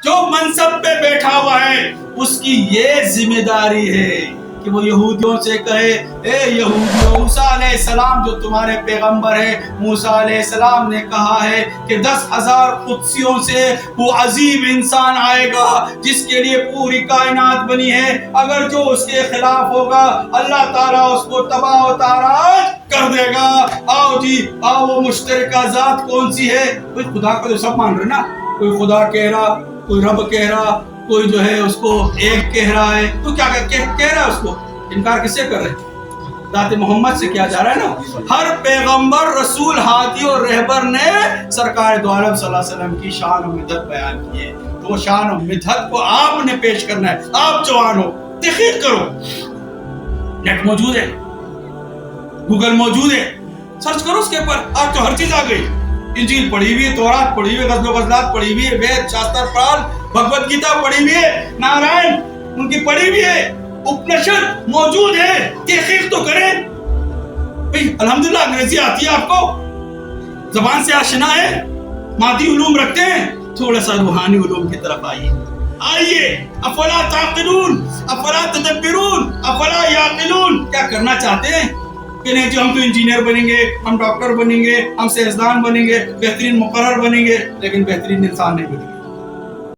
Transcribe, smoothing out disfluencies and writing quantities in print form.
جو منصب پہ بیٹھا ہوا ہے اس کی یہ ذمہ داری ہے کہ وہ یہودیوں سے کہے اے یہودیوں، موسیٰ علیہ السلام جو تمہارے پیغمبر ہے، موسیٰ علیہ السلام نے کہا ہے کہ 10,000 قدسیوں سے وہ عظیم انسان آئے گا جس کے لیے پوری کائنات بنی ہے، اگر جو اس کے خلاف ہوگا اللہ تعالیٰ اس کو تباہ و تاراج کر دے گا۔ آؤ جی آؤ، وہ مشترکہ ذات کون سی ہے؟ کوئی خدا کو تو سب مان رہے نا، کوئی خدا کہہ رہا، کوئی رب کہہ رہا، کوئی جو ہے اس کو ایک کہہ رہا ہے، تو کیا کہہ رہا ہے؟ اس کو انکار کس سے کر رہے ہیں؟ ذات محمد سے کیا جا رہا ہے نا۔ ہر پیغمبر، رسول، ہادی اور رہبر نے سرکار دو عالم صلی اللہ علیہ وسلم کی شان و مدحت بیان کی ہے، تو وہ شان و مدحت کو آپ نے پیش کرنا ہے۔ آپ جوان ہو، تحقیق کرو، نیٹ موجود ہے، گوگل موجود ہے، سرچ کرو اس کے اوپر، آج تو ہر چیز آ گئی۔ انجیل پڑھی ہوئی ہے، تورات پڑھی ہوئی ہے، غزل و غزلات پڑھی ہوئی ہے، وید، شاستر، پران، بھگوت گیتا پڑھی ہوئی ہے، نارائن ان کی پڑھی ہوئی ہے، اپنشد موجود ہے، تحقیق تو کریں۔ بھئی الحمدللہ انگریزی آتی ہے آپ کو، زبان سے آشنا ہے، مادی علوم رکھتے ہیں، تھوڑا سا روحانی علوم کی طرف آئیے۔ افلا تعقلون، افلا تدبرون، افلا یعقلون، کیا کرنا چاہتے ہیں کہ نہیں جو ہم تو انجینئر بنیں گے، ہم ڈاکٹر بنیں گے، ہم سائنسدان بنیں گے، بہترین مقرر بنیں گے، لیکن بہترین انسان نہیں بنیں گے۔